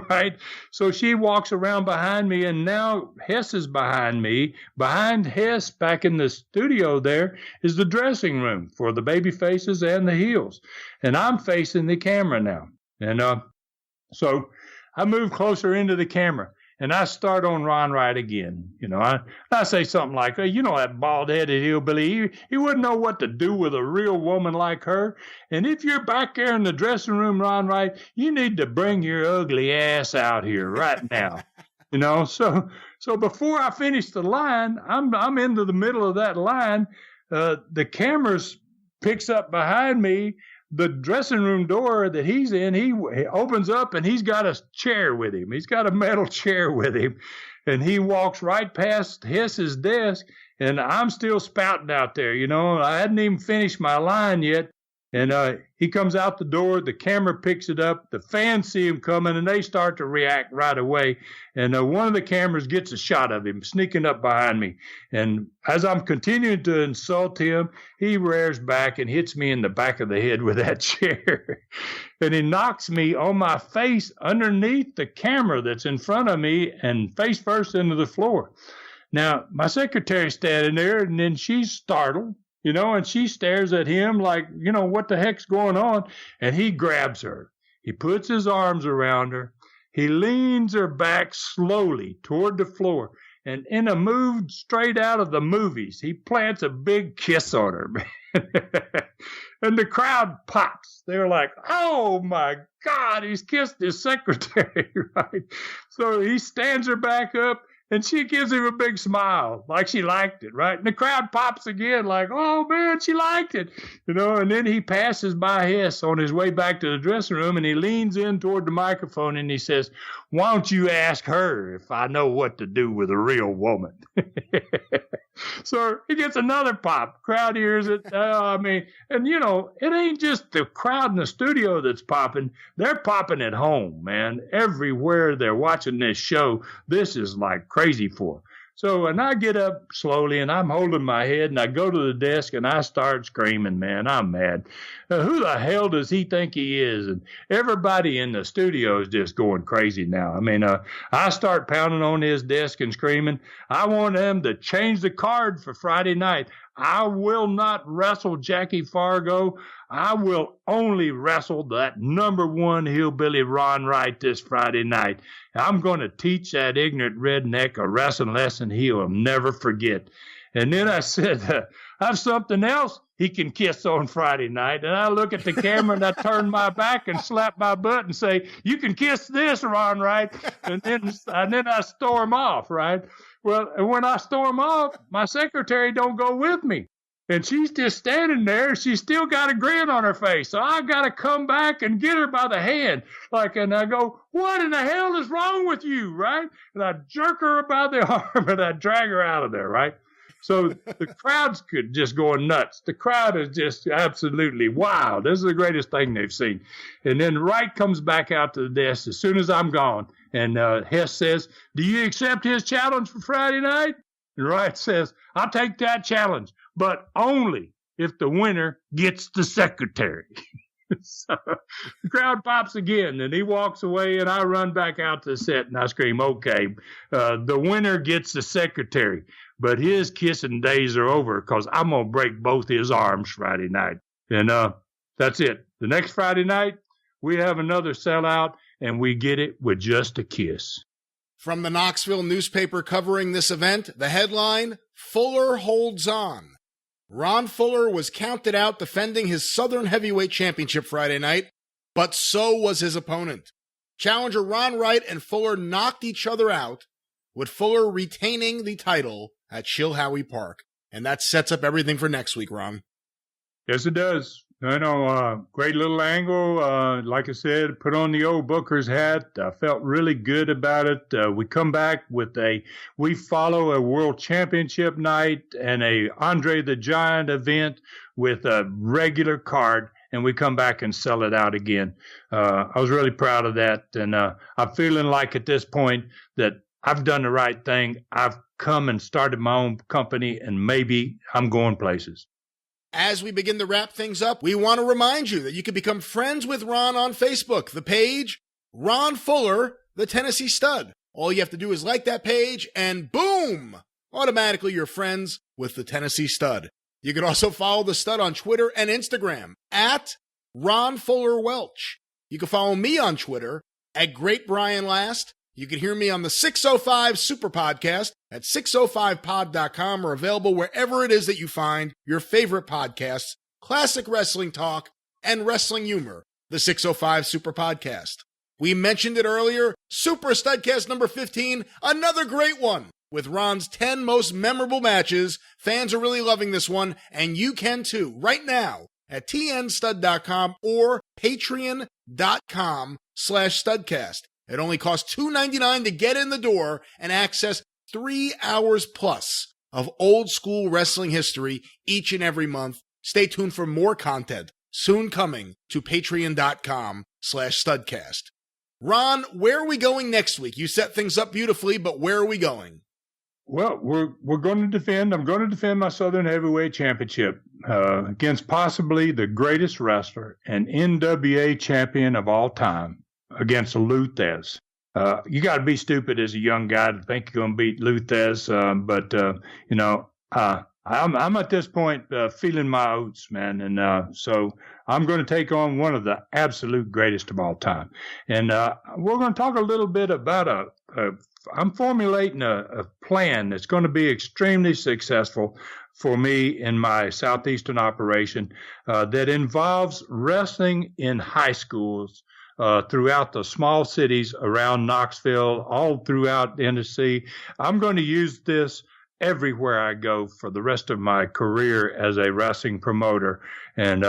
right? So she walks around behind me, and now Hess is behind me. Behind Hess, back in the studio there, is the dressing room for the baby faces and the heels. And I'm facing the camera now. And so I move closer into the camera. And I start on Ron Wright again. I say something like, that bald-headed hillbilly, he wouldn't know what to do with a real woman like her. And if you're back there in the dressing room, Ron Wright, you need to bring your ugly ass out here right now. So before I finish the line, I'm into the middle of that line. The camera picks up behind me. The dressing room door that he's in, he opens up, and he's got a chair with him. He's got a metal chair with him, and he walks right past Hess's desk, and I'm still spouting out there. I hadn't even finished my line yet, And he comes out the door. The camera picks it up. The fans see him coming, and they start to react right away. And one of the cameras gets a shot of him sneaking up behind me. And as I'm continuing to insult him, he rears back and hits me in the back of the head with that chair. And he knocks me on my face underneath the camera that's in front of me and face first into the floor. Now, my secretary's standing there, and then she's startled. And she stares at him like, what the heck's going on? And he grabs her. He puts his arms around her. He leans her back slowly toward the floor. And in a move straight out of the movies, he plants a big kiss on her, man. And the crowd pops. They're like, oh, my God, he's kissed his secretary, right? So he stands her back up. And she gives him a big smile, like she liked it, right? And the crowd pops again, like, oh, man, she liked it. And then he passes by Hess on his way back to the dressing room, and he leans in toward the microphone, and he says, why don't you ask her if I know what to do with a real woman? So he gets another pop. Crowd hears it. It ain't just the crowd in the studio that's popping. They're popping at home, man. Everywhere they're watching this show, this is like crazy for. So, and I get up slowly, and I'm holding my head, and I go to the desk, and I start screaming, man, I'm mad. Who the hell does he think he is? And everybody in the studio is just going crazy now. I start pounding on his desk and screaming, I want them to change the card for Friday night. I will not wrestle Jackie Fargo. I will only wrestle that number one hillbilly Ron Wright this Friday night. I'm going to teach that ignorant redneck a wrestling lesson he'll never forget. And then I said, I have something else he can kiss on Friday night. And I look at the camera and I turn my back and slap my butt and say, you can kiss this, Ron Wright. And then I storm off, right? Well, and when I storm off, my secretary don't go with me. And she's just standing there. She's still got a grin on her face. So I've got to come back and get her by the hand. And I go, what in the hell is wrong with you, right? And I jerk her by the arm and I drag her out of there, right? So the crowd's just going nuts. The crowd is just absolutely wild. This is the greatest thing they've seen. And then Wright comes back out to the desk as soon as I'm gone. And Hess says, do you accept his challenge for Friday night? And Wright says, I'll take that challenge, but only if the winner gets the secretary. So the crowd pops again, and he walks away, and I run back out to the set, and I scream, okay, the winner gets the secretary, but his kissing days are over because I'm going to break both his arms Friday night. And that's it. The next Friday night, we have another sellout, and we get it with just a kiss. From the Knoxville newspaper covering this event, the headline, Fuller holds on. Ron Fuller was counted out defending his Southern Heavyweight Championship Friday night, but so was his opponent. Challenger Ron Wright and Fuller knocked each other out, with Fuller retaining the title at Chilhowie Park. And that sets up everything for next week, Ron. Yes, it does. I know, great little angle. Like I said, put on the old Booker's hat. I felt really good about it. We come back with we follow a World Championship night and a Andre the Giant event with a regular card, and we come back and sell it out again. I was really proud of that, and I'm feeling like at this point that I've done the right thing. I've come and started my own company, and maybe I'm going places. As we begin to wrap things up, we want to remind you that you can become friends with Ron on Facebook. The page, Ron Fuller, the Tennessee Stud. All you have to do is like that page, and boom! Automatically you're friends with the Tennessee Stud. You can also follow the Stud on Twitter and Instagram, at Ron Fuller Welch. You can follow me on Twitter, at Great Brian Last. You can hear me on the 605 Super Podcast at 605pod.com, or available wherever it is that you find your favorite podcasts, classic wrestling talk, and wrestling humor, the 605 Super Podcast. We mentioned it earlier, Super Studcast number 15, another great one, with Ron's 10 most memorable matches. Fans are really loving this one, and you can too, right now, at tnstud.com or patreon.com/studcast. It only costs $2.99 to get in the door and access 3 hours plus of old school wrestling history each and every month. Stay tuned for more content soon coming to patreon.com/studcast. Ron, where are we going next week? You set things up beautifully, but where are we going? Well, we're going to defend. I'm going to defend my Southern Heavyweight Championship against possibly the greatest wrestler and NWA champion of all time, against Luthez. You got to be stupid as a young guy to think you're going to beat Luthez, but I'm at this point feeling my oats, man, and so I'm going to take on one of the absolute greatest of all time. And we're going to talk a little bit about I'm formulating a plan that's going to be extremely successful for me in my Southeastern operation that involves wrestling in high schools throughout the small cities around Knoxville, all throughout Tennessee. I'm going to use this everywhere I go for the rest of my career as a wrestling promoter. And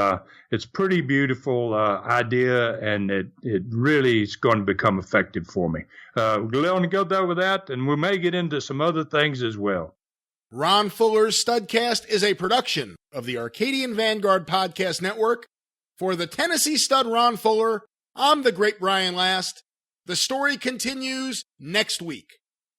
it's pretty beautiful idea, and it really is going to become effective for me. We're going to go there with that, and we may get into some other things as well. Ron Fuller's Studcast is a production of the Arcadian Vanguard Podcast Network. For the Tennessee stud Ron Fuller, I'm the great Brian Last. The story continues next week.